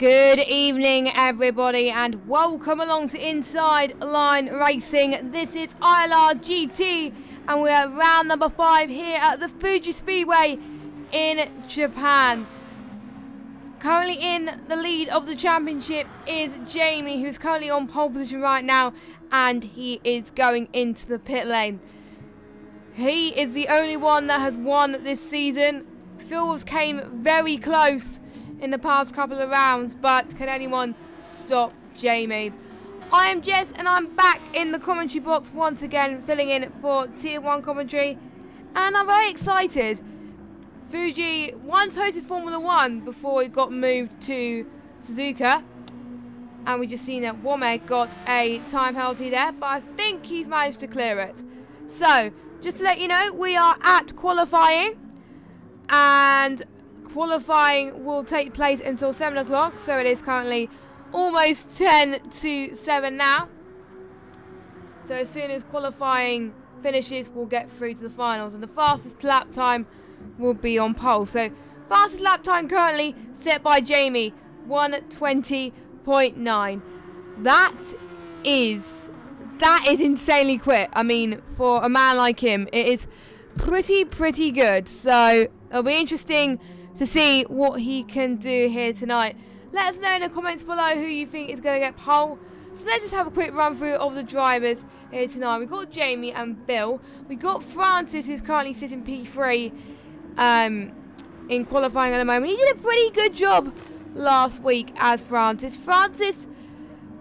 Good evening, everybody, and welcome along to Inside Line Racing. This is ILRGT, and we're at round number 5 here at the Fuji Speedway in Japan. Currently in the lead of the championship is Jamie, who's currently on pole position right now, and he is going into the pit lane. He is the only one that has won this season. Phil's came very close in the past couple of rounds, but can anyone stop Jamie? I am Jess, and I'm back in the commentary box once again, filling in for Tier 1 commentary, and I'm very excited. Fuji once hosted Formula 1 before it got moved to Suzuka, and we just seen that Womack got a time penalty there, but I think he's managed to clear it. So, just to let you know, we are at qualifying, and qualifying will take place until 7 o'clock, so it is currently almost 10 to 7 now. So as soon as qualifying finishes, we'll get through to the finals, and the fastest lap time will be on pole. So fastest lap time currently set by Jamie, 1:20.9. That is insanely quick. I mean, for a man like him, it is pretty good. So it'll be interesting to see what he can do here tonight. Let us know in the comments below who you think is going to get pole. So let's just have a quick run through of the drivers here tonight. We've got Jamie and Bill. We've got Francis, who's currently sitting P3 in qualifying at the moment. He did a pretty good job last week as Francis. Francis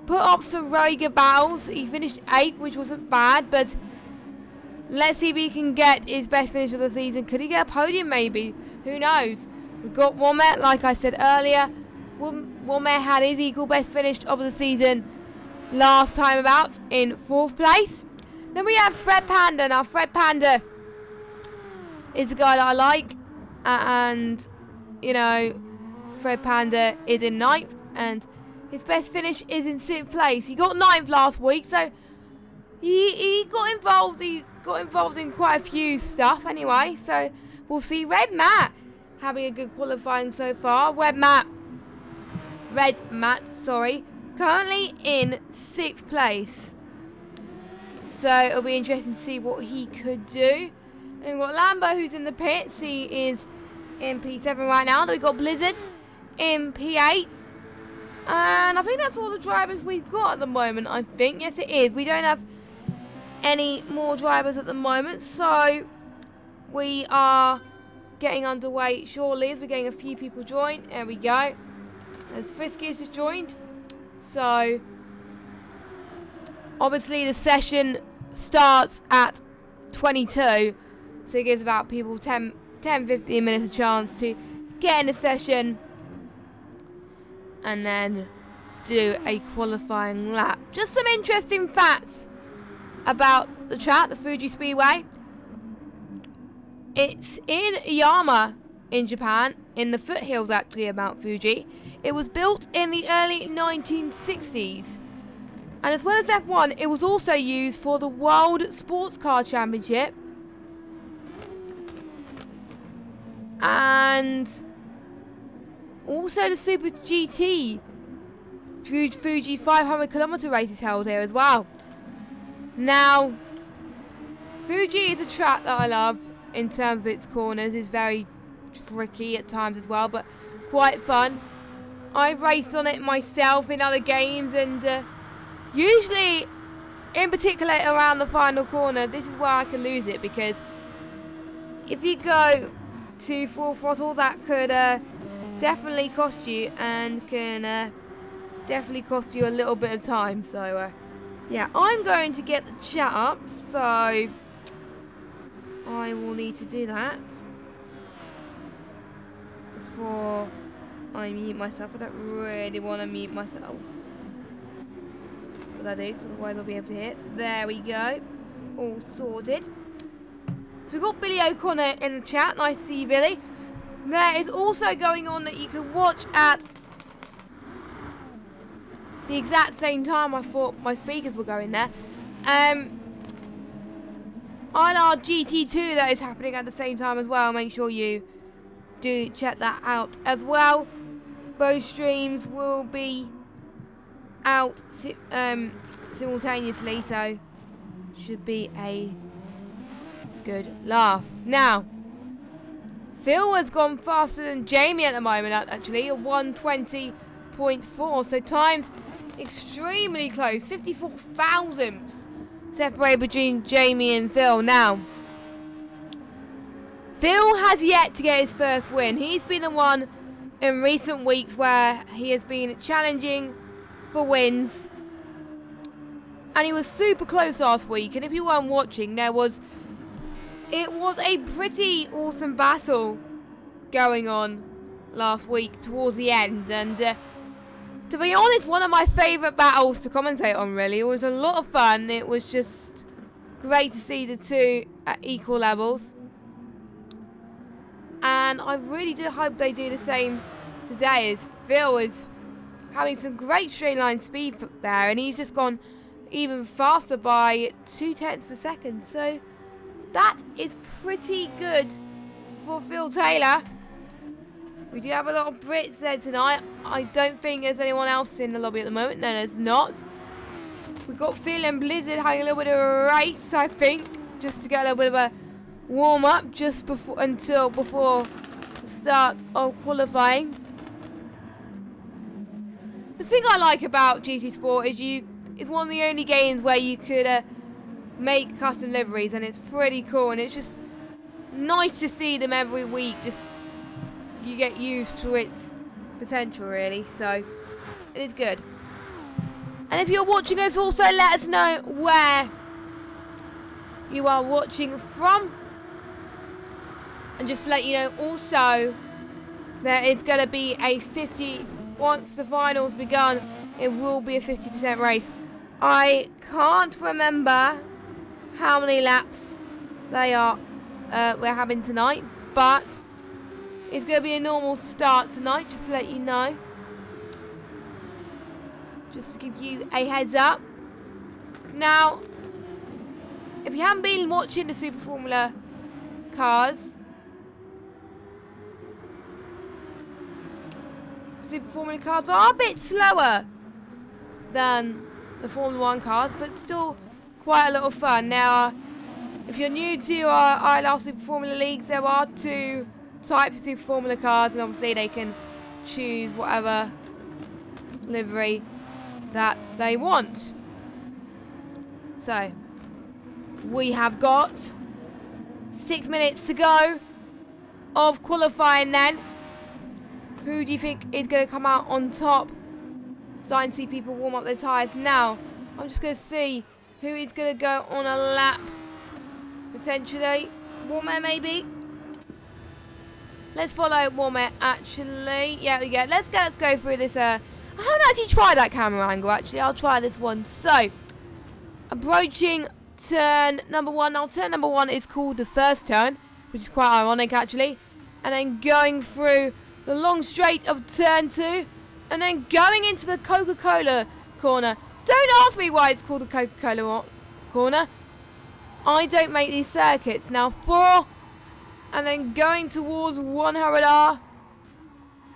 put up some very good battles. He finished 8th, which wasn't bad, but let's see if he can get his best finish of the season. Could he get a podium maybe? Who knows? We've got Womack, like I said earlier. Womack had his equal best finish of the season last time about in 4th place. Then we have Fred Panda. Now, Fred Panda is a guy that I like. And, you know, Fred Panda is in 9th. And his best finish is in 6th place. He got 9th last week, so he got involved. He got involved in quite a few stuff anyway. So we'll see. Red Matt having a good qualifying so far. Red Matt, currently in 6th place. So it'll be interesting to see what he could do. And we've got Lambo, who's in the pits. He is in P7 right now. Then we've got Blizzard in P8. And I think that's all the drivers we've got at the moment, I think. Yes, it is. We don't have any more drivers at the moment. So we are getting underway shortly as we're getting a few people join. There we go. As Frisky has just joined. So obviously the session starts at 22. So it gives about people 10-15 minutes a chance to get in the session and then do a qualifying lap. Just some interesting facts about the track, the Fuji Speedway. It's in Yama in Japan, in the foothills actually of Mount Fuji. It was built in the early 1960s. And as well as F1, it was also used for the World Sports Car Championship. And also the Super GT Fuji 500km race is held here as well. Now, Fuji is a track that I love. In terms of its corners, is very tricky at times as well, but quite fun. I've raced on it myself in other games, and usually, in particular around the final corner, this is where I can lose it, because if you go to full throttle, that could definitely cost you, and can definitely cost you a little bit of time. So yeah, I'm going to get the chat up, so I will need to do that before I mute myself. I don't really want to mute myself, but I do, because otherwise I'll be able to hit. There we go. All sorted. So we've got Billy O'Connor in the chat. Nice to see you, Billy. There is also going on that you can watch at the exact same time. I thought my speakers were going there. ILRGT2 that is happening at the same time as well. Make sure you do check that out as well. both streams will be out simultaneously, so should be a good laugh. Now, Phil has gone faster than Jamie at the moment, actually, a 120.4, so time's extremely close, 54 thousandths separate between Jamie and Phil. Now, Phil has yet to get his first win. He's been the one in recent weeks where he has been challenging for wins, and he was super close last week. And if you weren't watching, it was a pretty awesome battle going on last week towards the end, and to be honest, one of my favourite battles to commentate on, really. It was a lot of fun. It was just great to see the two at equal levels, and I really do hope they do the same today, as Phil is having some great straight line speed there, and he's just gone even faster by 0.2 per second, so that is pretty good for Phil Taylor. We do have a lot of Brits there tonight. I don't think there's anyone else in the lobby at the moment. No, there's not. We've got Phil and Blizzard having a little bit of a race, I think, just to get a little bit of a warm-up just before the start of qualifying. The thing I like about GT Sport is it's one of the only games where you could make custom liveries, and it's pretty cool, and it's just nice to see them every week. Just you get used to its potential, really, so it is good. And if you're watching us, also let us know where you are watching from, and just to let you know also that it's going to be a 50 once the finals begun. It will be a 50% race. I can't remember how many laps we're having tonight, but it's going to be a normal start tonight, just to let you know, just to give you a heads up. Now, if you haven't been watching the Super Formula cars, are a bit slower than the Formula 1 cars, but still quite a lot of fun. Now, if you're new to our ILR Super Formula Leagues, there are two types of Super Formula cars, and obviously they can choose whatever livery that they want. So, we have got 6 minutes to go of qualifying then. Who do you think is going to come out on top? Starting to see people warm up their tyres now. I'm just going to see who is going to go on a lap. Potentially. Warmer, maybe? Let's follow Warmer, actually. Yeah, we go. Let's go through this. I haven't actually tried that camera angle, actually. I'll try this one. So, approaching turn number 1. Now, turn number 1 is called the first turn, which is quite ironic, actually. And then going through the long straight of turn 2, and then going into the Coca-Cola corner. Don't ask me why it's called the Coca-Cola corner. I don't make these circuits. Now 4, and then going towards 100R,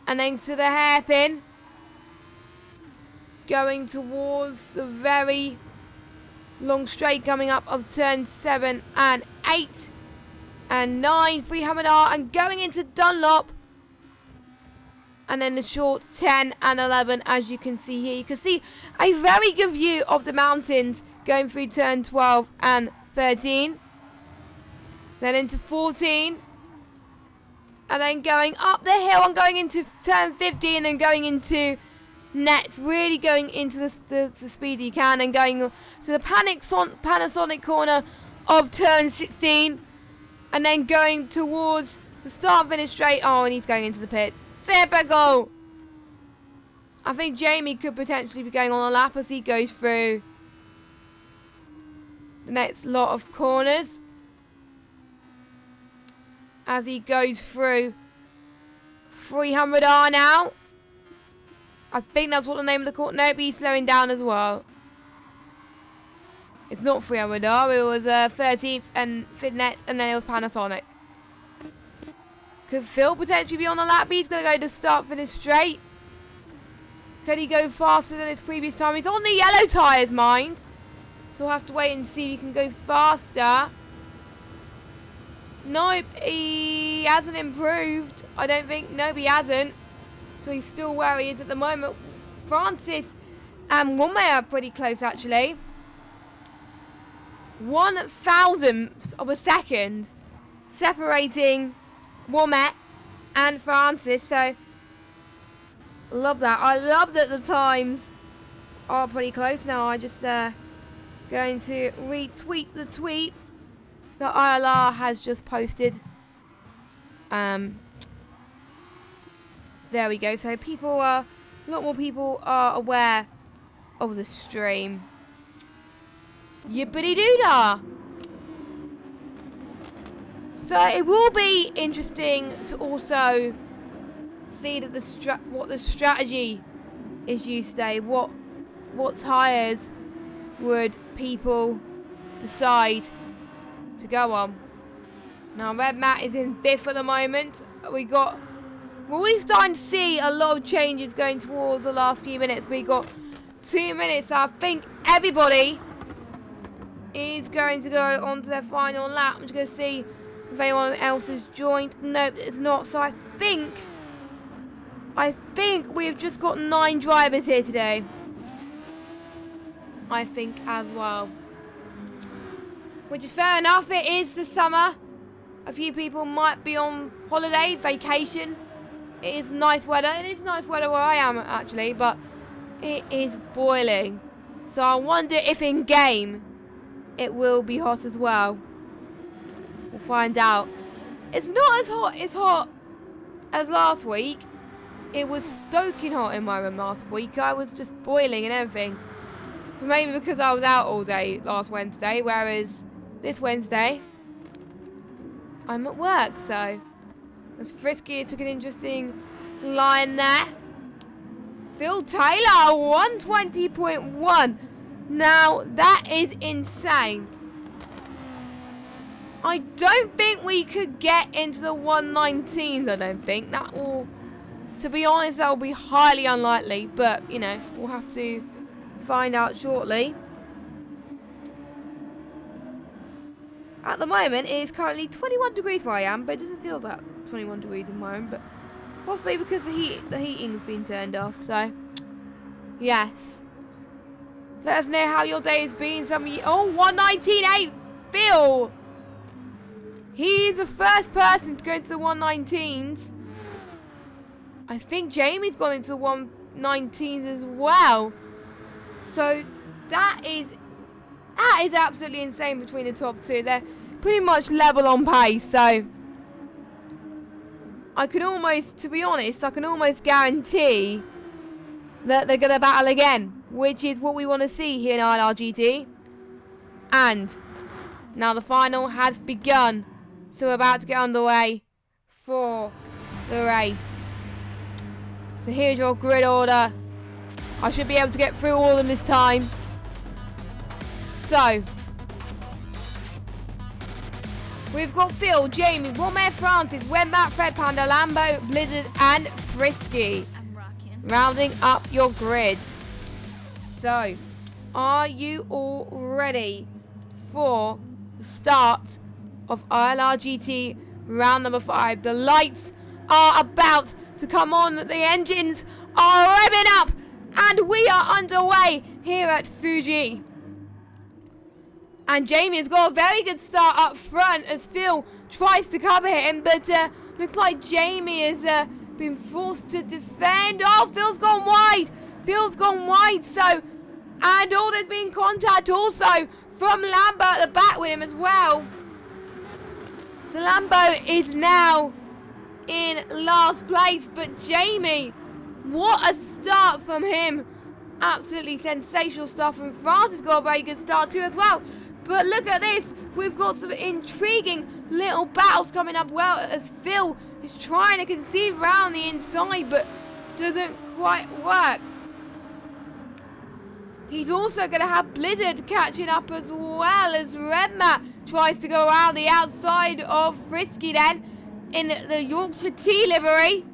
and then to the hairpin, going towards the very long straight coming up of turn 7 and 8 and 9, 300R, and going into Dunlop. And then the short 10 and 11, as you can see here. You can see a very good view of the mountains going through turn 12 and 13. Then into 14. And then going up the hill and going into turn 15 and then going into nets. Really going into the speed you can, and going to the Panasonic corner of turn 16. And then going towards the start finish straight. Oh, and he's going into the pits. Typical. I think Jamie could potentially be going on a lap as he goes through the next lot of corners. As he goes through 300R now. I think that's what the name of the corner. Nope, he's slowing down as well. It's not 300R. It was 13th and Fitnet, and then it was Panasonic. Could Phil potentially be on the lap? He's going to go to start finish straight. Can he go faster than his previous time? He's on the yellow tyres, mind. So we'll have to wait and see if he can go faster. Nope, he hasn't improved. I don't think. Nope, he hasn't. So he's still where he is at the moment. Francis and Womack are pretty close, actually. 1/1000th of a second separating Womack and Francis. So, love that. I love that the times are pretty close now. I just going to retweet the tweet that ILR has just posted. There we go. So a lot more people are aware of the stream. Yippity doo-dah! So it will be interesting to also see that what the strategy is used today. What tyres would people decide to go on? Now Red Matt is in 5th at the moment. We're starting to see a lot of changes going towards the last few minutes. We got 2 minutes. So I think everybody is going to go on to their final lap. I'm just going to see if anyone else has joined. Nope, it's not. So I think we've just got 9 drivers here today. I think as well. Which is fair enough. It is the summer. A few people might be on holiday, vacation. It is nice weather. It is nice weather where I am, actually, but it is boiling. So I wonder if in game it will be hot as well. We'll find out. It's not as hot as last week. It was stoking hot in my room last week. I was just boiling and everything. But maybe because I was out all day last Wednesday, whereas this Wednesday I'm at work, so as Frisky took an interesting line there. Phil Taylor, 120.1. Now, that is insane. I don't think we could get into the 119s, I don't think. That will, to be honest, that will be highly unlikely. But, you know, we'll have to find out shortly. At the moment, it is currently 21 degrees where I am, but it doesn't feel that 21 degrees in my room, but possibly because the heating's been turned off, so yes. Let us know how your day has been. Some of you, 119.8, Phil. He's the first person to go into the 119s. I think Jamie's gone into the 119s as well. So that is absolutely insane between the top two. They're pretty much level on pace, so I can almost guarantee that they're going to battle again, which is what we want to see here in ILRGT. And now the final has begun, so we're about to get underway for the race. So here's your grid order. I should be able to get through all of them this time. So we've got Phil, Jamie, Womack, Francis, Matt, Fred Panda, Lambo, Blizzard, and Frisky. Rounding up your grid. So, are you all ready for the start of ILRGT round number 5? The lights are about to come on. The engines are revving up, and we are underway here at Fuji. And Jamie has got a very good start up front as Phil tries to cover him, but looks like Jamie has been forced to defend. Oh, Phil's gone wide. So, and there's been contact also from Lambo at the back with him as well. So Lambo is now in last place, but Jamie, what a start from him. Absolutely sensational stuff from France. Has got a very good start too as well. But look at this. We've got some intriguing little battles coming up well as Phil is trying to conceive around the inside but doesn't quite work. He's also going to have Blizzard catching up as well as Redmat tries to go around the outside of Frisky then in the Yorkshire Tea livery.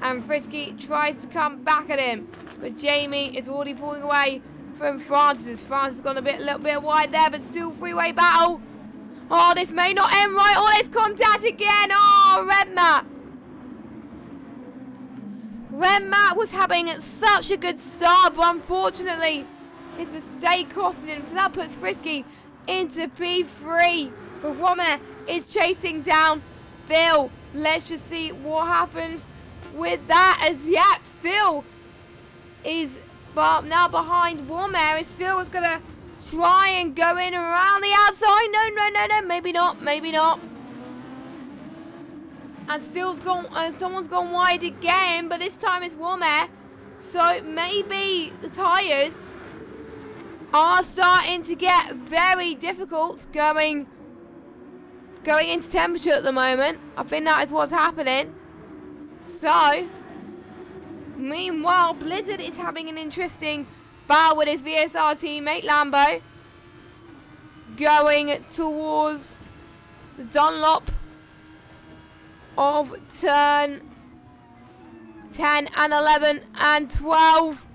And Frisky tries to come back at him. But Jamie is already pulling away from Francis. Francis has gone a little bit wide there, but still freeway battle. Oh, this may not end right. Oh, there's contact again. Oh, Red Matt. Red Matt was having such a good start, but unfortunately, his mistake costed him. So that puts Frisky into P3. But Womack is chasing down Phil. Let's just see what happens with that. As yet, Phil is now behind Womack. As Phil is going to try and go in around the outside. No. Maybe not. As Phil's gone, someone's gone wide again, but this time it's Womack. So maybe the tyres are starting to get very difficult going into temperature at the moment. I think that is what's happening. So, meanwhile, Blizzard is having an interesting battle with his VSR teammate Lambo, going towards the Dunlop of turn 10 and 11 and 12.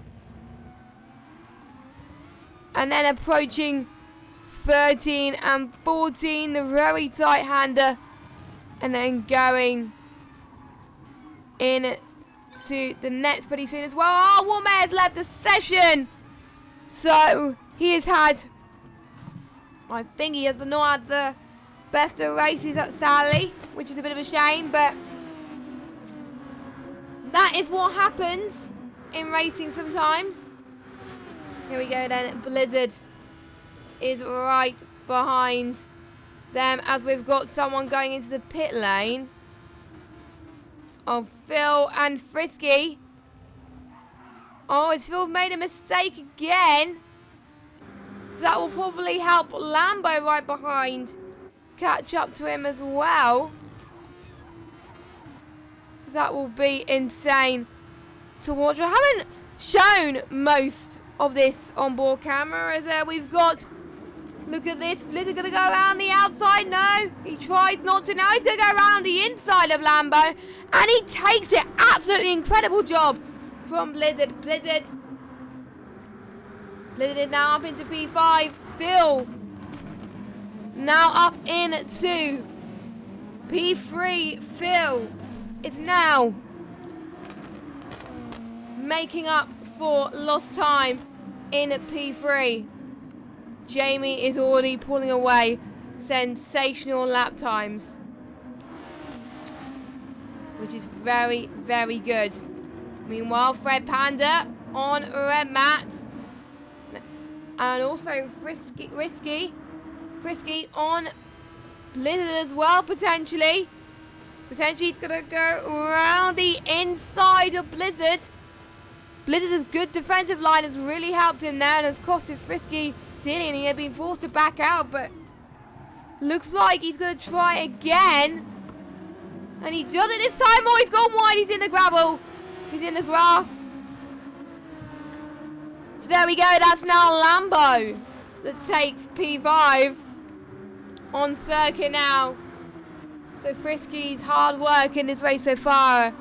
And then approaching 13 and 14, the very tight hander. And then going in to the nets pretty soon as well. Oh, Womack has left the session. So he has had, I think he has not had the best of races at Sally, which is a bit of a shame, but that is what happens in racing sometimes. Here we go then. Blizzard is right behind them as we've got someone going into the pit lane of Phil and Frisky. Oh, has Phil made a mistake again? So that will probably help Lambo right behind catch up to him as well. So that will be insane to watch. I haven't shown most of this onboard camera as we've got, look at this, Blizzard going to go around the outside. No, he tries not to. Now he's going to go around the inside of Lambo, and he takes it. Absolutely incredible job from Blizzard. Blizzard is now up into P5. Phil now up into P3. Phil is now making up for lost time in P3. Jamie is already pulling away. Sensational lap times, which is very, very good. Meanwhile, Fred Panda on Red Matt. And also Frisky on Blizzard as well, potentially. Potentially he's going to go around the inside of Blizzard. Blizzard's good defensive line has really helped him now and has costed Frisky dearly, and he had been forced to back out, but looks like he's going to try again. And he does it this time. Oh, he's gone wide. He's in the gravel. He's in the grass. So there we go. That's now Lambo that takes P5 on circuit now. So Frisky's hard work in this race so far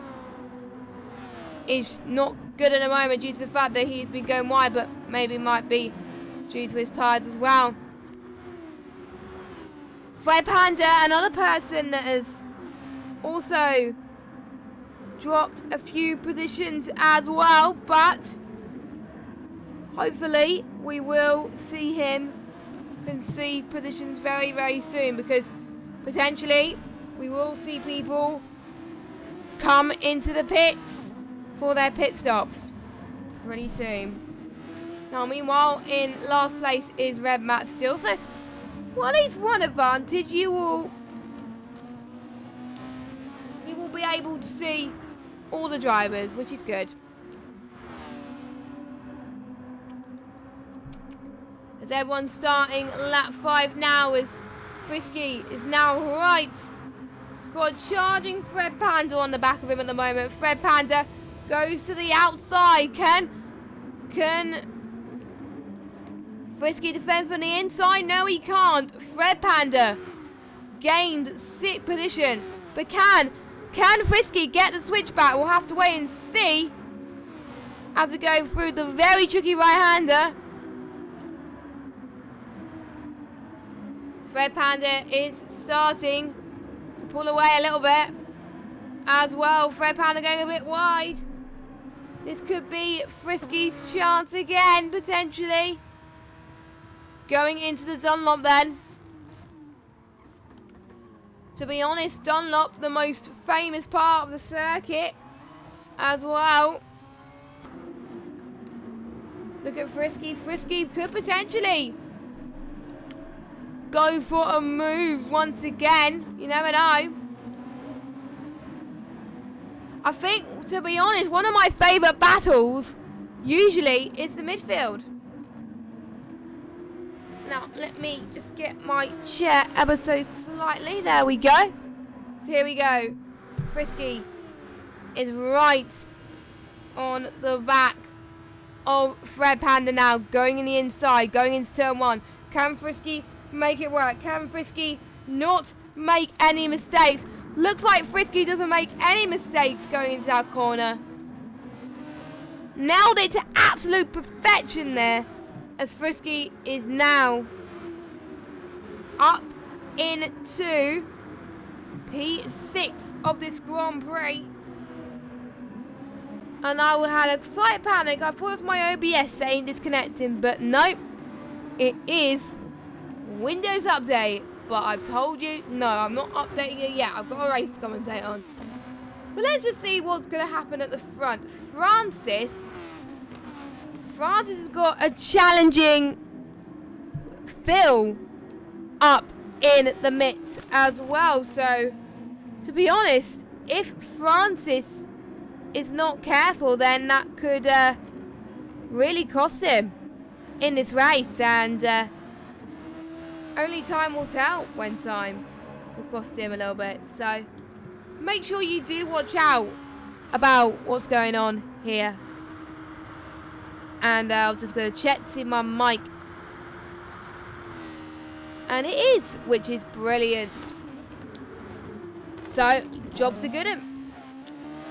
is not good at the moment due to the fact that he's been going wide, but maybe might be due to his tyres as well. Fred Panda, another person that has also dropped a few positions as well, but hopefully we will see him concede positions very, very soon, because potentially we will see people come into the pits for their pit stops pretty soon. Now, meanwhile, in last place is Red Matt still. So, well, at least one advantage, you will be able to see all the drivers, which is good. As everyone's starting lap 5 now, as Frisky is now right. Got a charging Fred Panda on the back of him at the moment. Fred Panda goes to the outside. Can Frisky defend from the inside? No, he can't. Fred Panda gained 6th position. But can Can Frisky get the switchback? We'll have to wait and see as we go through the very tricky right-hander. Fred Panda is starting to pull away a little bit as well. Fred Panda going a bit wide. This could be Frisky's chance again, potentially. Going into the Dunlop then. To be honest, Dunlop, the most famous part of the circuit as well. Look at Frisky. Frisky could potentially go for a move once again. You never know. I think, to be honest, one of my favourite battles usually is the midfield. Now, let me just get my chair ever so slightly. There we go. So here we go. Frisky is right on the back of Fred Panda now. Going in the inside, going into turn 1. Can Frisky make it work? Can Frisky not make any mistakes? Looks like Frisky doesn't make any mistakes going into that corner. Nailed it to absolute perfection there, as Frisky is now up into P6 of this Grand Prix. And I had a slight panic. I thought it was my OBS saying disconnecting, but nope. It is Windows Update. But I've told you, no, I'm not updating it yet. I've got a race to commentate on. But let's just see what's going to happen at the front. Francis has got a challenging Phil up in the midst as well. So, to be honest, if Francis is not careful, then that could really cost him in this race. And only time will tell when time will cost him a little bit. So make sure you do watch out about what's going on here. And I'm just going to check to see my mic. And it is, which is brilliant. So, jobs are good.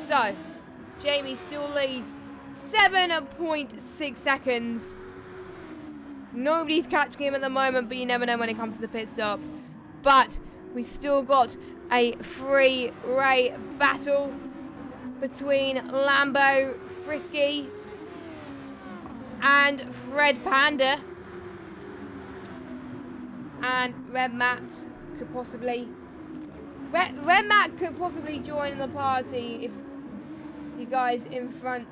So, Jamie still leads 7.6 seconds. Nobody's catching him at the moment, but you never know when it comes to the pit stops. But we still got a three-way battle between Lambo, Frisky, and Fred Panda. And Red Matt could possibly join the party if you guys in front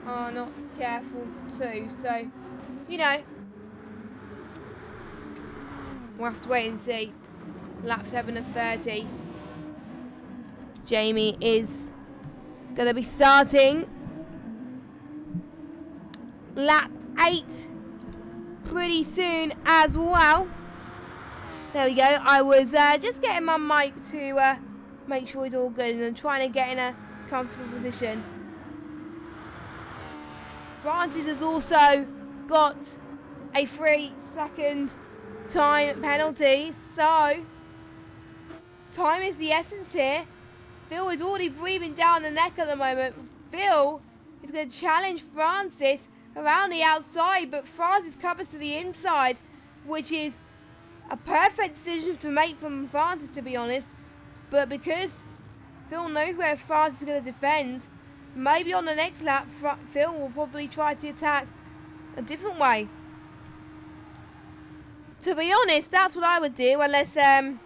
are not careful too. So, you know, we'll have to wait and see. Lap 7 of 30. Jamie is going to be starting lap 8 pretty soon as well. There we go. I was just getting my mic to make sure it's all good and trying to get in a comfortable position. Francis has also got a 3-second time penalty, so time is the essence here. Phil is already breathing down the neck at the moment. Phil is going to challenge Francis around the outside, but Francis covers to the inside, which is a perfect decision to make from Francis, to be honest. But because Phil knows where Francis is going to defend, maybe on the next lap, Phil will probably try to attack a different way. To be honest, that's what I would do, unless some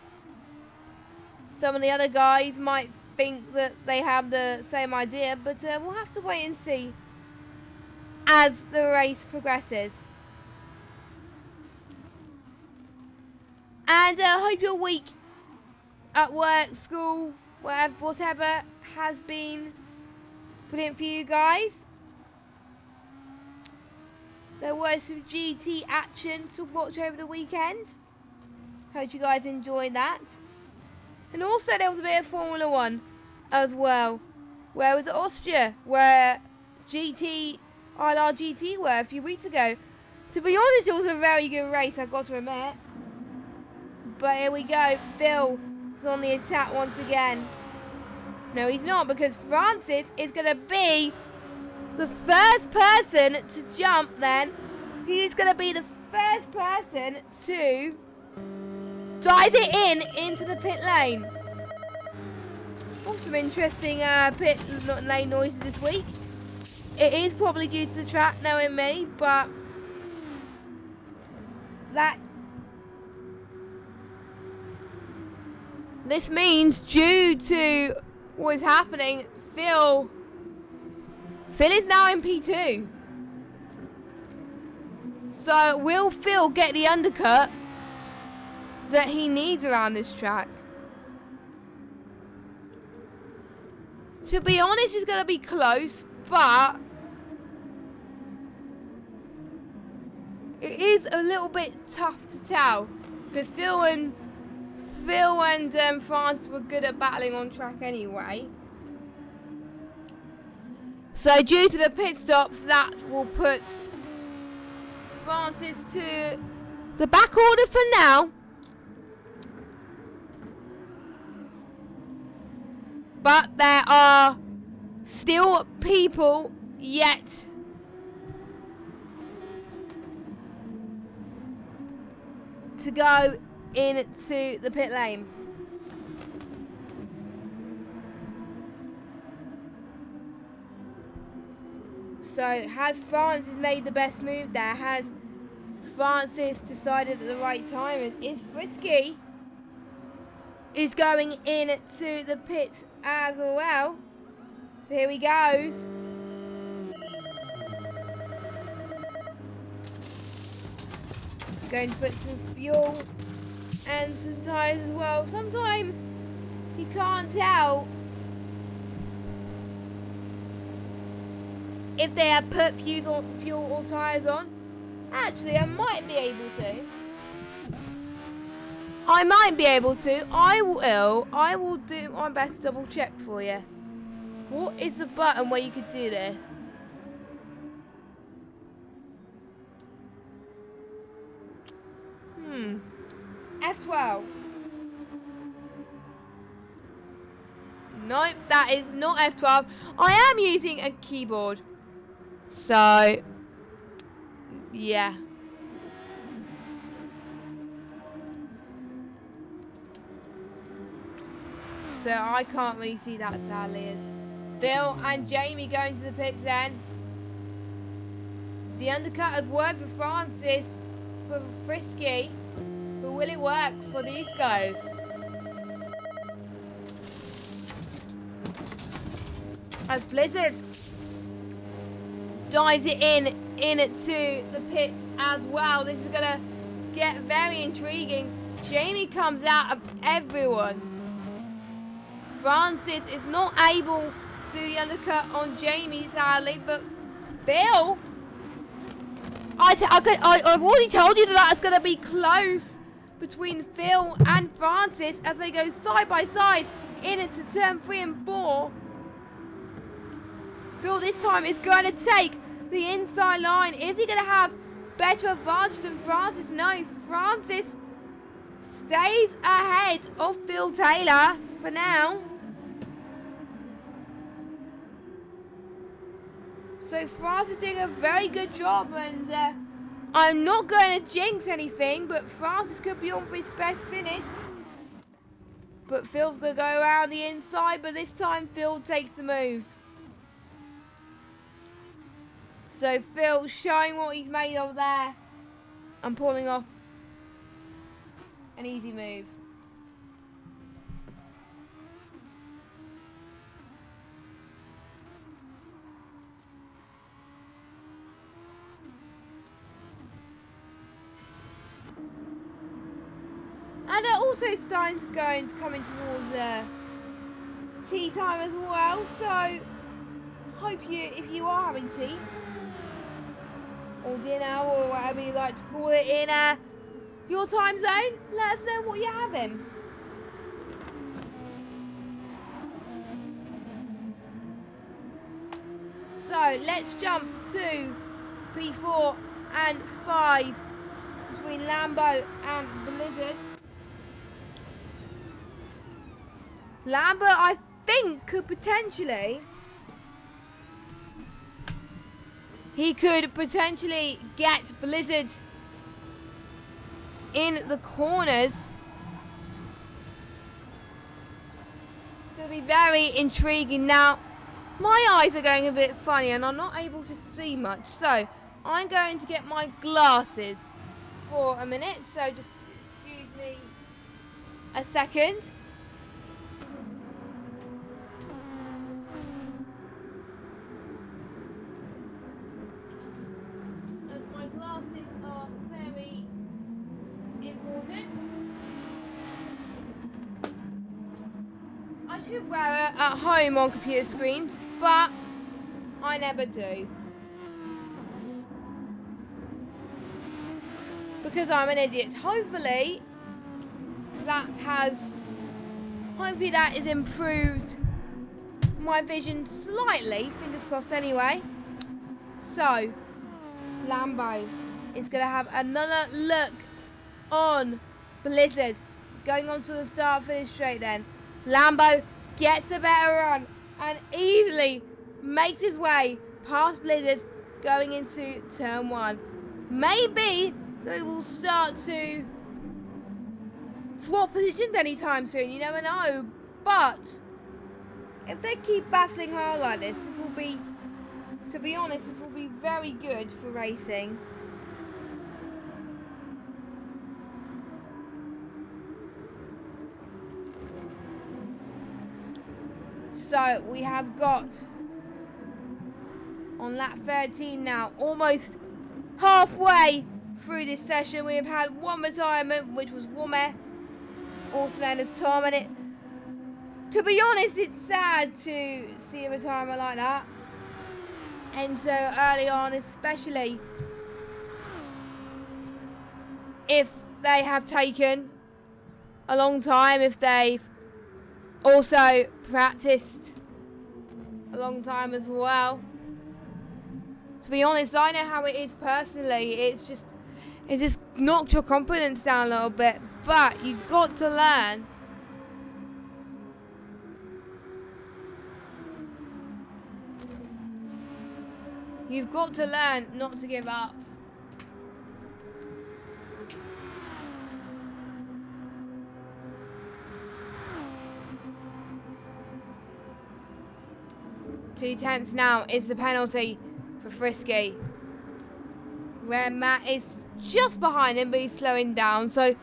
of the other guys might think that they have the same idea. But we'll have to wait and see as the race progresses. And I hope your week at work, school, whatever has been brilliant for you guys. There was some GT action to watch over the weekend. Hope you guys enjoyed that. And also there was a bit of Formula 1 as well. Where it was Austria, where ILRGT were a few weeks ago. To be honest, it was a very good race, I've got to admit. But here we go. Phil is on the attack once again. No, he's not, because Francis is going to be the first person to jump then. He's going to be the first person to dive it into the pit lane. Oh, some interesting pit lane noises this week. It is probably due to the track, knowing me, but this means, due to what is happening, Phil is now in P2. So will Phil get the undercut that he needs around this track? To be honest, it's going to be close, but it is a little bit tough to tell, because Phil and Francis were good at battling on track anyway. So due to the pit stops, that will put Francis to the back order for now. But there are still people yet to go into the pit lane. So has Francis made the best move there? Has Francis decided at the right time? Is Frisky is going into the pits as well? So here he goes. Going to put some fuel and some tyres as well. Sometimes you can't tell if they have put fuel or tyres on. Actually, I might be able to. I will do my best to double check for you. What is the button where you could do this? F12. Nope, that is not F12. I am using a keyboard. So, yeah. So I can't really see that, sadly. As Bill and Jamie going to the pits then. The undercut has worked for Francis, for Frisky, but will it work for these guys? As Blizzard dives it into the pits as well. This is going to get very intriguing. Jamie comes out of everyone. Francis is not able to do the undercut on Jamie, sadly, but Bill, I've already told you that that's going to be close between Phil and Francis as they go side by side into turn 3 and 4. Phil this time is going to take the inside line. Is he going to have better advantage than Francis? No, Francis stays ahead of Phil Taylor for now. So Francis is doing a very good job, and I'm not going to jinx anything, but Francis could be on for his best finish. But Phil's going to go around the inside, but this time Phil takes the move. So Phil showing what he's made of there and pulling off an easy move. And they're also starting to come in towards tea time as well. So hope if you are having tea or dinner or whatever you like to call it in your time zone, let us know what you're having. So let's jump to P4 and 5 between Lambo and Blizzard. Lambert, I think, could potentially... He could potentially get Blizzard in the corners. It's going to be very intriguing. Now, my eyes are going a bit funny and I'm not able to see much. So, I'm going to get my glasses for a minute. So, just excuse me a second. My glasses are very important. I should wear it at home on computer screens, but I never do. Because I'm an idiot. Hopefully that has improved my vision slightly. Fingers crossed anyway. So, Lambo is going to have another look on Blizzard. Going on to the start-finish straight then. Lambo gets a better run and easily makes his way past Blizzard going into turn 1. Maybe they will start to swap positions anytime soon. You never know. But if they keep battling hard like this, this will be... To be honest, this will be very good for racing. So, we have got, on lap 13 now, almost halfway through this session. We have had one retirement, which was Womer, also known as Tom. And to be honest, it's sad to see a retirement like that. And so early on, especially if they have taken a long time, if they've also practiced a long time as well. To be honest, I know how it is personally. It just knocked your confidence down a little bit, but you've got to learn. You've got to learn not to give up. Two tenths now is the penalty for Frisky, where Matt is just behind him, but he's slowing down. So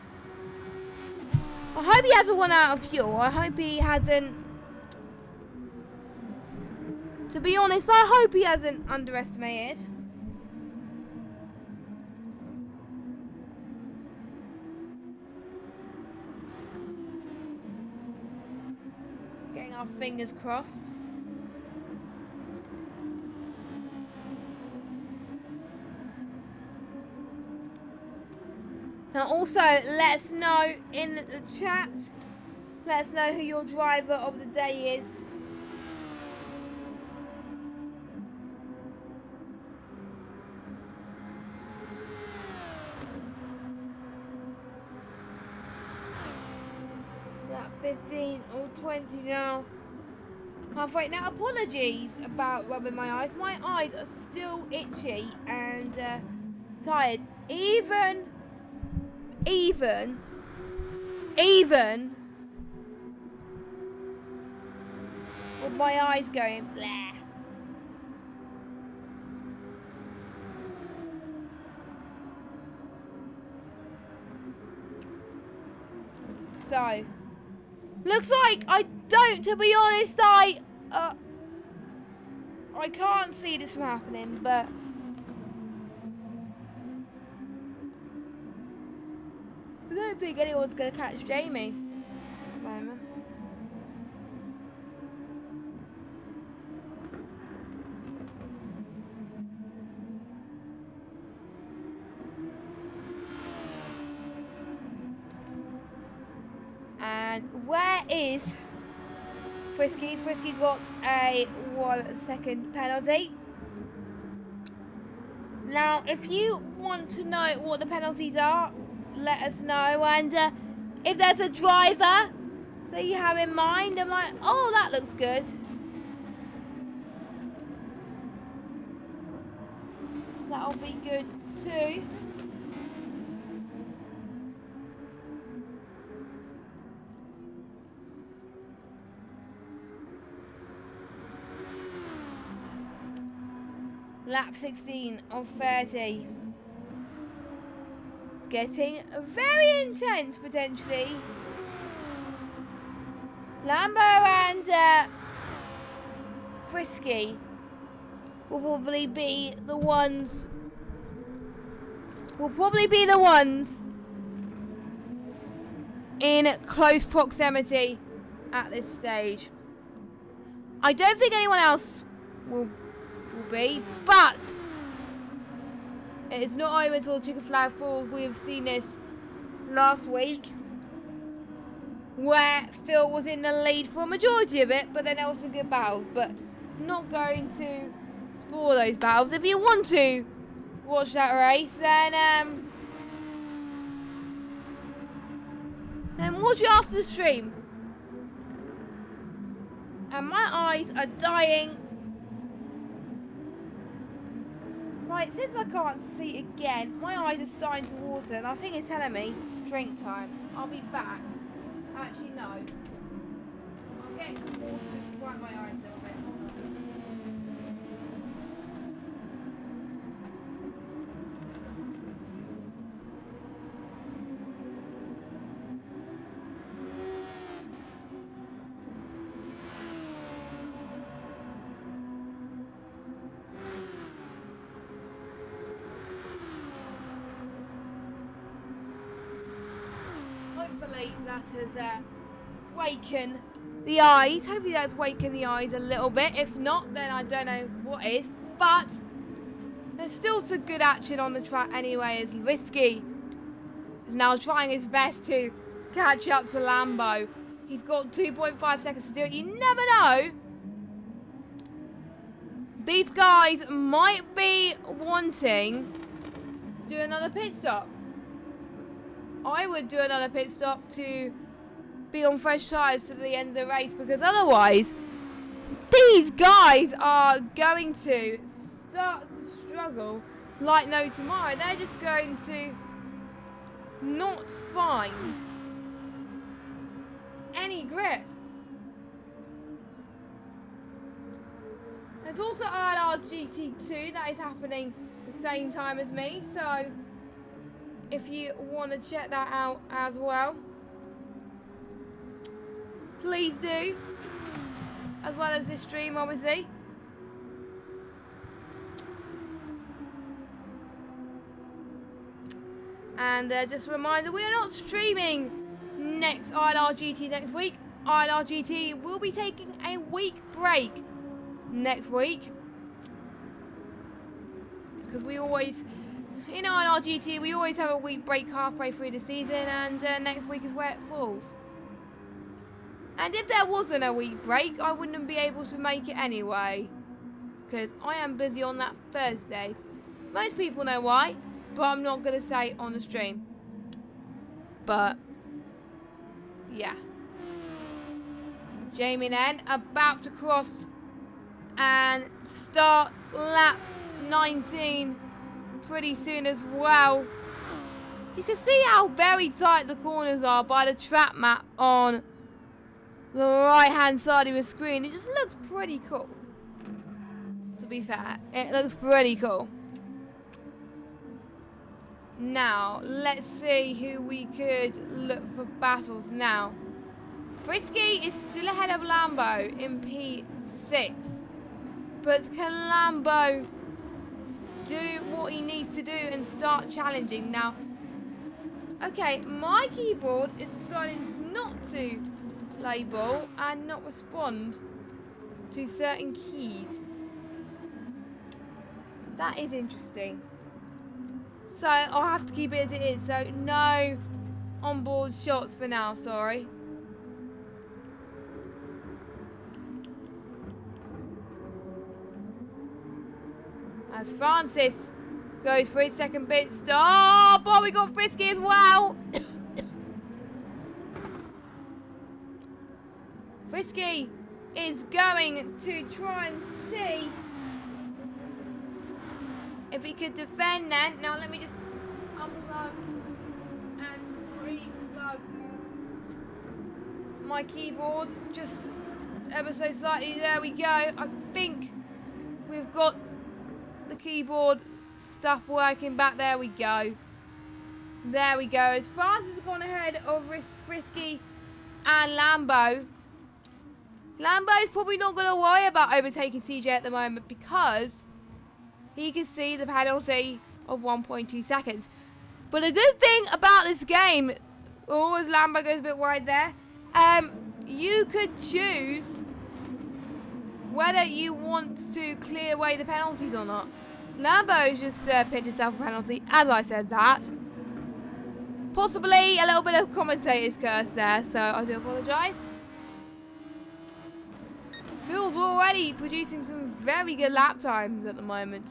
I hope he hasn't run out of fuel. I hope he hasn't. To be honest, I hope he hasn't underestimated. Getting our fingers crossed. Now also, let us know in the chat. Let us know who your driver of the day is. That 15 or 20 now. Halfway. Now, apologies about rubbing my eyes. My eyes are still itchy and tired. Even with my eyes going blah. So, looks like I don't, to be honest, I can't see this from happening, but I don't think anyone's going to catch Jamie at the moment. And where is Frisky? Frisky got a 1 second penalty. Now, if you want to know what the penalties are, let us know. And if there's a driver that you have in mind? I'm like, oh, that looks good. That'll be good too. Lap 16 of 30. Getting very intense potentially. Lambo and Frisky will probably be the ones. In close proximity at this stage. I don't think anyone else will be, but it's not over until chicken flag falls. We've seen this last week where Phil was in the lead for a majority of it, but then there were some good battles, but not going to spoil those battles. If you want to watch that race, then watch it after the stream. And my eyes are dying. Right, since I can't see again, my eyes are starting to water, and I think it's telling me drink time. I'll be back. Actually, no. I'll get some water just to wipe my eyes a little bit. Hopefully that has wakened the eyes. Hopefully that's wakened the eyes a little bit. If not, then I don't know what is. But there's still some good action on the track anyway, as Risky is now trying his best to catch up to Lambo. He's got 2.5 seconds to do it. You never know. These guys might be wanting to do another pit stop. I would do another pit stop to be on fresh tyres to the end of the race, because otherwise these guys are going to start to struggle like no tomorrow. They're just going to not find any grip. There's also ILRGT2 that is happening the same time as me, so if you want to check that out as well, please do, as well as this stream obviously. And just a reminder, we are not streaming next ILRGT next week. ILRGT will be taking a week break next week, because we always, in ILRGT, we always have a week break halfway through the season, and next week is where it falls. And if there wasn't a week break, I wouldn't be able to make it anyway, because I am busy on that Thursday. Most people know why, but I'm not going to say on the stream. But yeah, Jamie then about to cross and start lap 19 pretty soon as well. You can see how very tight the corners are by the track map on the right hand side of the screen. It just looks pretty cool, to be fair. It looks pretty cool. Now let's see who we could look for battles now. Frisky is still ahead of Lambo in P6, but can Lambo do what he needs to do and start challenging now? Okay, my keyboard is deciding not to label and not respond to certain keys. That is interesting. So I'll have to keep it as it is. So no onboard shots for now, sorry. As Francis goes for his second pit stop. Oh, we got Frisky as well. Frisky is going to try and see if he could defend then. Now let me just unplug and re-plug my keyboard just ever so slightly. There we go. I think we've got the keyboard stuff working back. There we go. There we go. As France has gone ahead of Frisky and Lambo. Lambo's probably not going to worry about overtaking CJ at the moment because he can see the penalty of 1.2 seconds. But a good thing about this game, as Lambo goes a bit wide there, you could choose whether you want to clear away the penalties or not. Lambo's just picked himself a penalty, as I said that. Possibly a little bit of commentator's curse there, so I do apologise. Phil's already producing some very good lap times at the moment,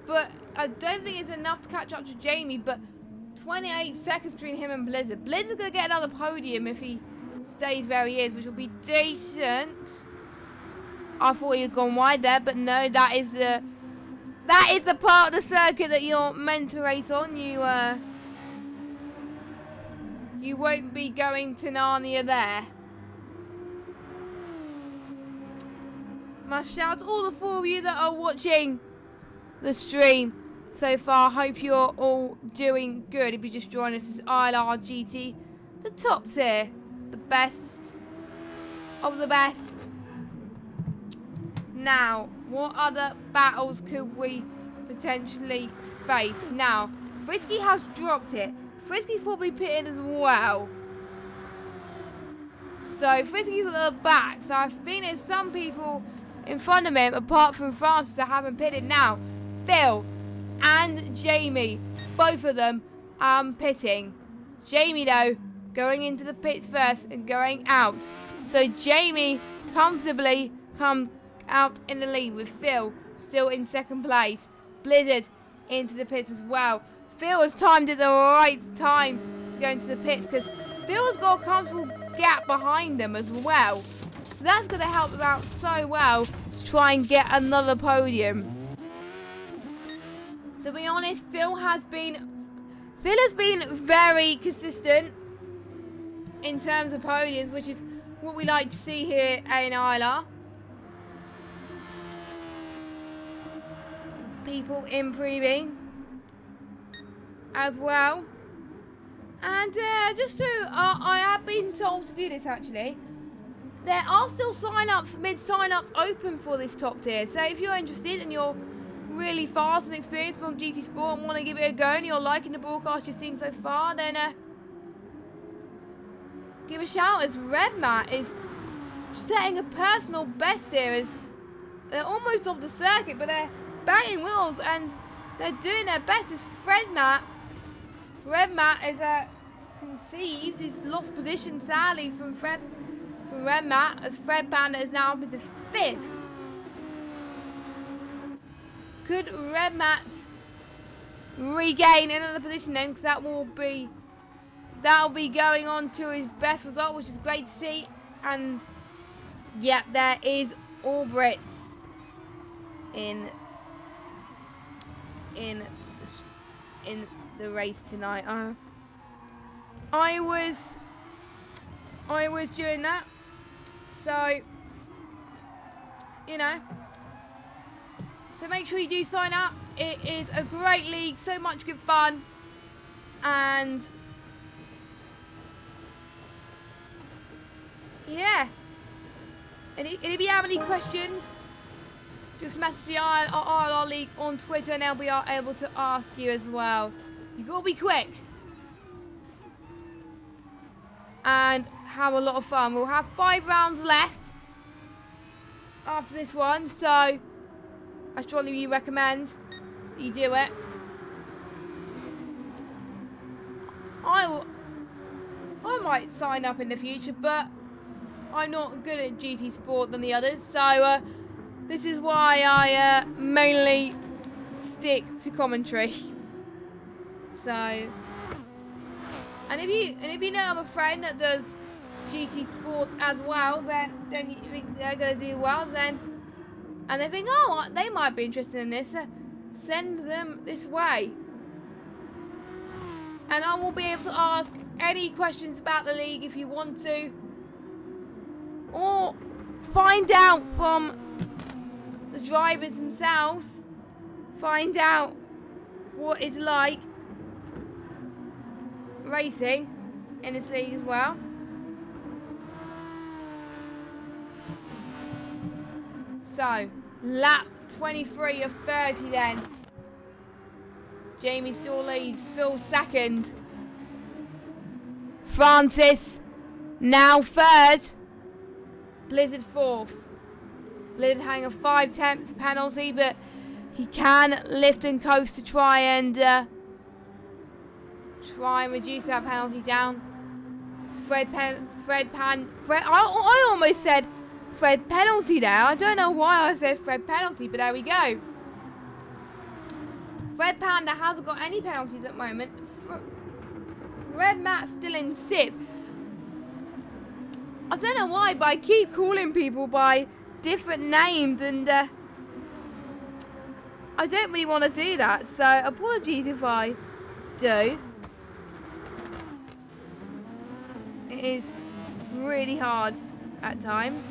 but I don't think it's enough to catch up to Jamie, but 28 seconds between him and Blizzard. Blizzard's going to get another podium if he stays where he is, which will be decent. I thought he had gone wide there, but no, that is the part of the circuit that you're meant to race on. You won't be going to Narnia there. My shout out to all the 4 of you that are watching the stream so far. Hope you're all doing good. If you just joined us, this is ILRGT, the top tier, the best of the best. Now, what other battles could we potentially face? Now, Frisky has dropped it. Frisky's probably pitted as well. So, Frisky's at the back. So, I think there's some people in front of him, apart from Francis, that haven't pitted now. Phil and Jamie, both of them pitting. Jamie, though, going into the pits first and going out. So, Jamie comfortably comes out in the lead with Phil still in second place. Blizzard into the pits as well. Phil has timed it the right time to go into the pits because Phil's got a comfortable gap behind them as well. So that's going to help them out so well to try and get another podium. To be honest, Phil has been very consistent in terms of podiums, which is what we like to see here in ILR. People improving as well. And I have been told to do this actually. There are still mid-sign-ups open for this top tier. So if you're interested and you're really fast and experienced on GT Sport and want to give it a go and you're liking the broadcast you're seeing so far, then give a shout, as Red Matt is setting a personal best here. They're almost off the circuit, but they're banging wheels and they're doing their best. As Red Matt is conceived. He's lost position sadly from Red Matt, as Fred Panda is now up into 5th. Could Red Matt regain another position then? Because that'll be going on to his best result, which is great to see. And yeah, there is all Brits in the race tonight. I was doing that, so so make sure you do sign up. It is a great league, so much good fun, and yeah. And if you have any questions, just message the ILR League on Twitter and they'll be able to ask you as well. You gotta be quick and have a lot of fun. We'll have 5 rounds left after this one, so I strongly recommend that you do it. I might sign up in the future, but I'm not good at GT Sport than the others, so this is why I mainly stick to commentary. So, and if you know of a friend that does GT Sports as well, then you think they're going to do well, then, and they think, oh, they might be interested in this, send them this way. And I will be able to ask any questions about the league if you want to, or find out from the drivers themselves, find out what it's like racing in this league as well. So, lap 23 of 30 then. Jamie still leads, Phil second. Francis now third. Blizzard fourth. Blizzard having a 5/10 penalty, but he can lift and coast to try and reduce that penalty down. I almost said Fred penalty there. I don't know why I said Fred penalty, but there we go. Fred Panda hasn't got any penalties at the moment. Red Matt's still in 6th. I don't know why, but I keep calling people by different names, and I don't really want to do that, so apologies if I do. It is really hard at times.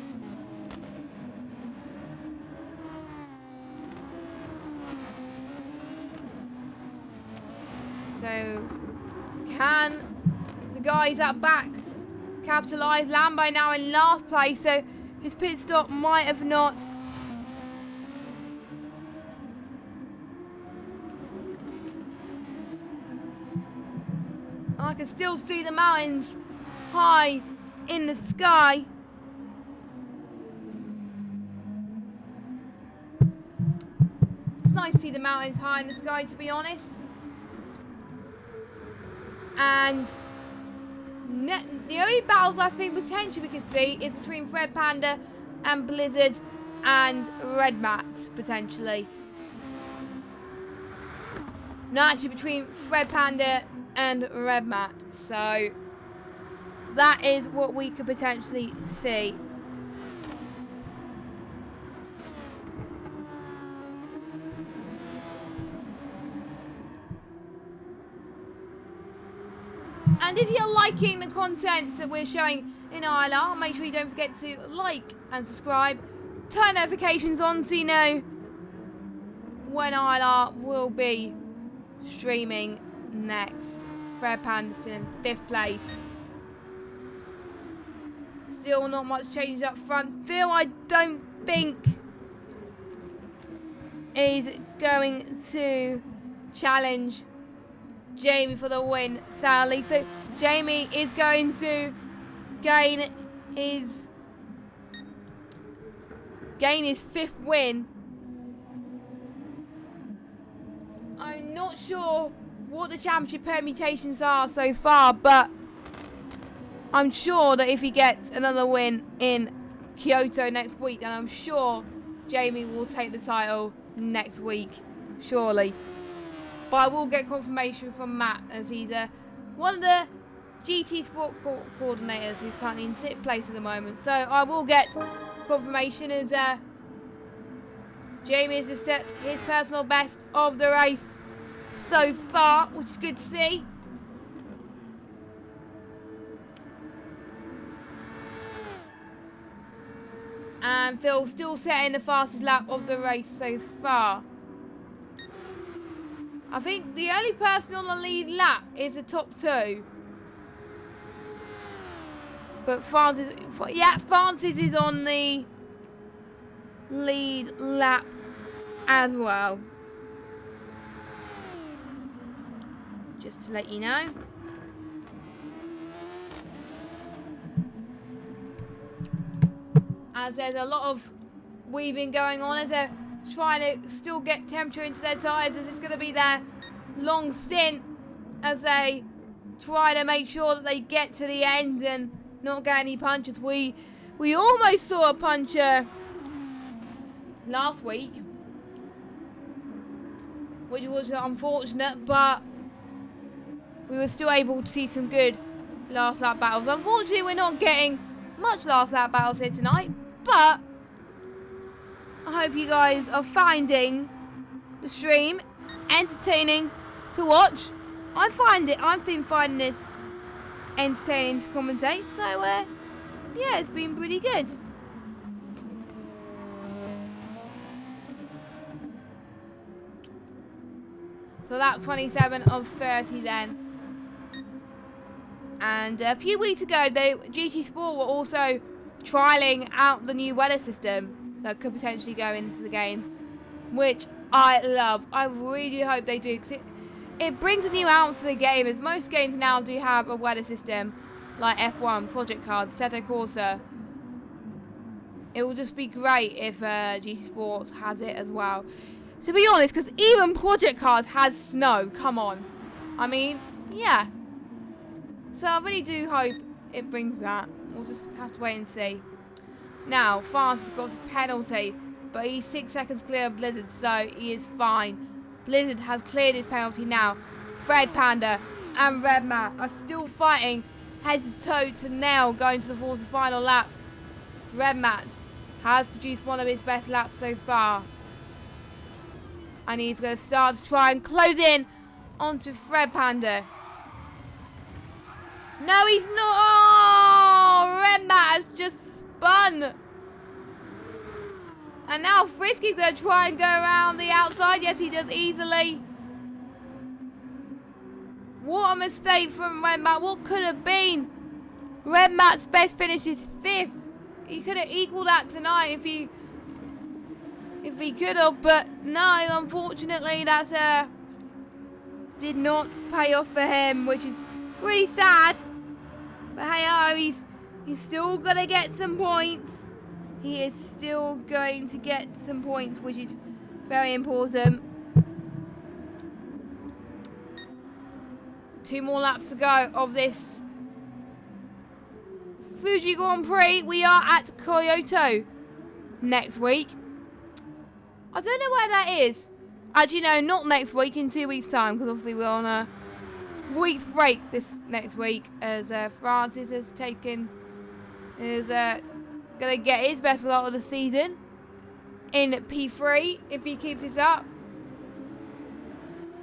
So, can the guys at back capitalise? Lambo now in last place, so his pit stop might have not I can still see the mountains high in the sky. It's nice to see the mountains high in the sky, to be honest. And the only battles I think potentially we could see is between Fred Panda and Blizzard and Red Matt, potentially. No, actually between Fred Panda and Red Matt. So that is what we could potentially see. And if you're liking the content that we're showing in ILR, make sure you don't forget to like and subscribe. Turn notifications on so you know when ILR will be streaming next. Fred Panda's still in 5th place. Still not much changes up front. Phil, I don't think, is going to challenge Jamie for the win, sadly. So Jamie is going to gain his 5th win. I'm not sure what the championship permutations are so far, but I'm sure that if he gets another win in Kyoto next week, then I'm sure Jamie will take the title next week, surely. But I will get confirmation from Matt, as he's one of the GT Sport coordinators who's currently in 6th place at the moment. So I will get confirmation as Jamie has just set his personal best of the race so far, which is good to see. And Phil still setting the fastest lap of the race so far. I think the only person on the lead lap is the top 2. But Francis is on the lead lap as well. Just to let you know. As there's a lot of weaving going on as they're trying to still get temperature into their tyres, as it's going to be their long stint as they try to make sure that they get to the end and not get any punches. We almost saw a puncher last week, which was unfortunate, but we were still able to see some good last lap battles. Unfortunately, we're not getting much last lap battles here tonight, but I hope you guys are finding the stream entertaining to watch. I've been finding this entertaining to commentate, so yeah, it's been pretty good. So that's 27 of 30 then. And a few weeks ago, GT Sport were also trialling out the new weather system that could potentially go into the game, which I love. I really do hope they do, because it brings a new element to the game, as most games now do have a weather system, like F1, Project Cars, Assetto Corsa. It will just be great if GT Sport has it as well. To be honest, because even Project Cars has snow. Come on. I mean, yeah. So I really do hope it brings that. We'll just have to wait and see. Now, France has got a penalty, but he's 6 seconds clear of Blizzard, so he is fine. Blizzard has cleared his penalty now. Fred Panda and Red Matt are still fighting head to toe to nail going to the fourth and final lap. Red Matt has produced one of his best laps so far. And he's going to start to try and close in onto Fred Panda. No, he's not. Oh, Red Matt has just spun. And now Frisky's going to try and go around the outside. Yes, he does easily. What a mistake from Red Matt. What could have been? Red Matt's best finish is 5th. He could have equaled that tonight if he could have, but no, unfortunately, that's did not pay off for him, which is really sad. But hey, he's still gonna get some points. He is still going to get some points, which is very important. 2 more laps to go of this Fuji Grand Prix. We are at Kyoto next week. I don't know where that is. Actually, no, not next week, in 2 weeks' time, because obviously we're on a week's break this next week, as Francis is going to get his best result of the season in P3 if he keeps this up.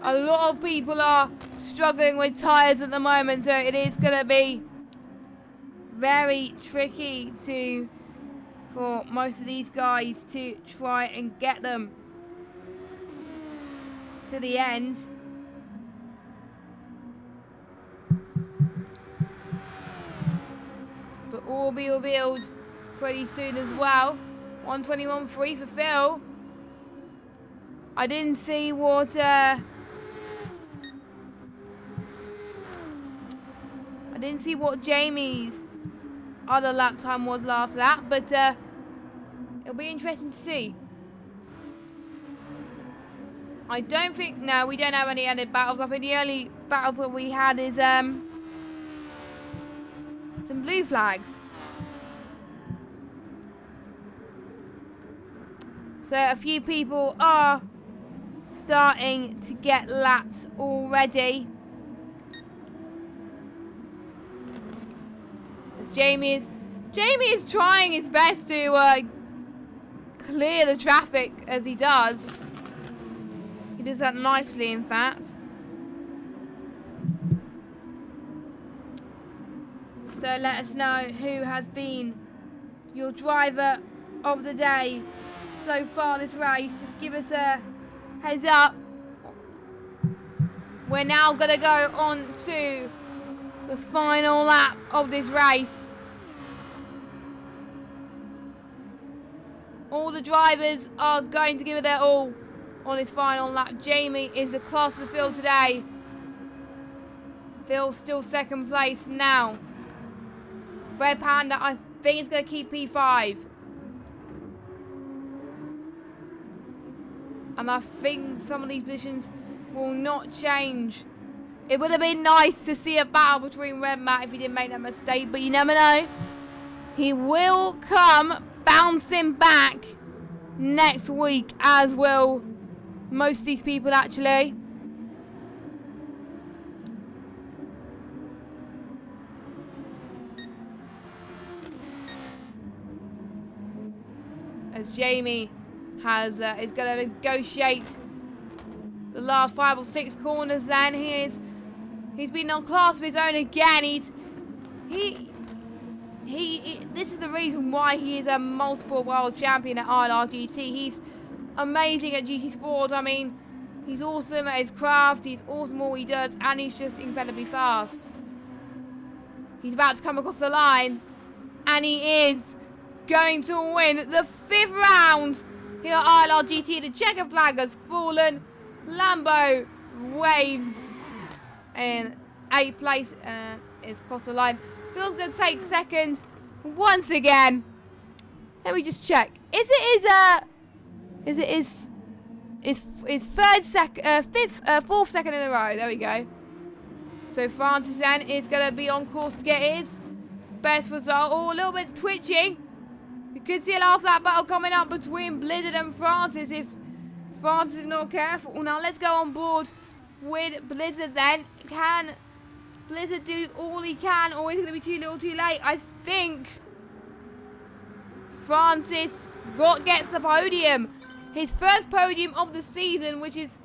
A lot of people are struggling with tyres at the moment, so it is going to be very tricky for most of these guys to try and get them to the end. But all will be revealed pretty soon as well. 121.3 for Phil. I didn't see what Jamie's other lap time was last lap, but it'll be interesting to see. I don't think, no, we don't have any added battles. I think the only battles that we had is some blue flags. So a few people are starting to get laps already. Jamie is trying his best to clear the traffic, as he does. He does that nicely, in fact. So let us know who has been your driver of the day so far this race. Just give us a heads up. We're now going to go on to the final lap of this race. All the drivers are going to give it their all on this final lap. Jamie is the class of the field today. Phil's still second place now. Fred Panda, I think it's going to keep P5. And I think some of these positions will not change. It would have been nice to see a battle between Red Matt if he didn't make that mistake, but you never know. He will come bouncing back next week, as will most of these people, actually. as Jamie is going to negotiate the last 5 or 6 corners. Then he's been on class of his own again. This is the reason why he is a multiple world champion at ILRGT. He's amazing at GT Sport. I mean, he's awesome at his craft. He's awesome at all he does, and he's just incredibly fast. He's about to come across the line, and he is going to win the 5th round here at ILRGT. The checker flag has fallen. Lambo waves in 8th place and is across the line. Phil's going to take 2nd once again. Let me just check. Is it his 4th second in a row? There we go. So Francis then is going to be on course to get his best result. Oh, a little bit twitching. You could see a last lap battle coming up between Blizzard and Francis if Francis is not careful. Now let's go on board with Blizzard then. Can Blizzard do all he can, or is it going to be too little too late? I think Francis gets the podium. His first podium of the season, which is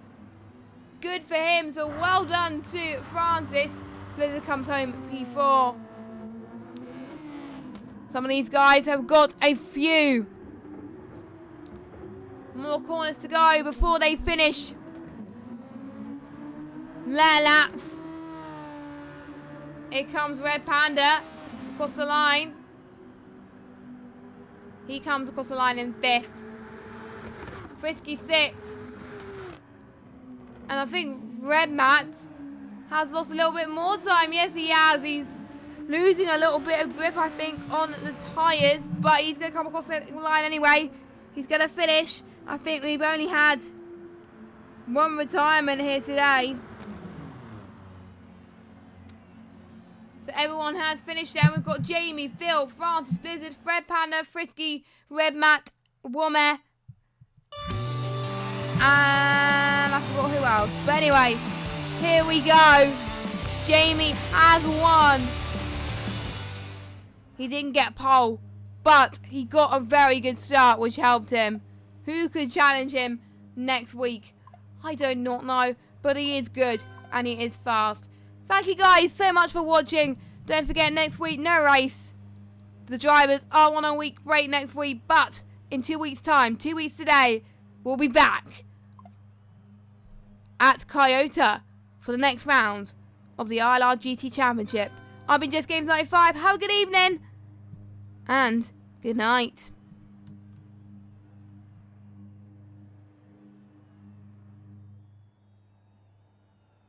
good for him. So well done to Francis. Blizzard comes home P4. Some of these guys have got a few more corners to go before they finish their laps. Here comes Red Panda across the line. He comes across the line in 5th. Frisky 6th. And I think Red Matt has lost a little bit more time. Yes, he has. He's losing a little bit of grip, I think, on the tyres. But he's going to come across the line anyway. He's going to finish. I think we've only had one retirement here today. So everyone has finished there. We've got Jamie, Phil, Francis, Blizzard, Fred Panda, Frisky, Red Matt, Womer, and I forgot who else. But anyway, here we go. Jamie has won. He didn't get pole, but he got a very good start, which helped him. Who could challenge him next week? I do not know, but he is good and he is fast. Thank you guys so much for watching. Don't forget, next week, no race. The drivers are on a week break next week, but in 2 weeks' time, 2 weeks today, we'll be back at Kyoto for the next round of the ILRGT Championship. I've been Just Games 95. Have a good evening and good night.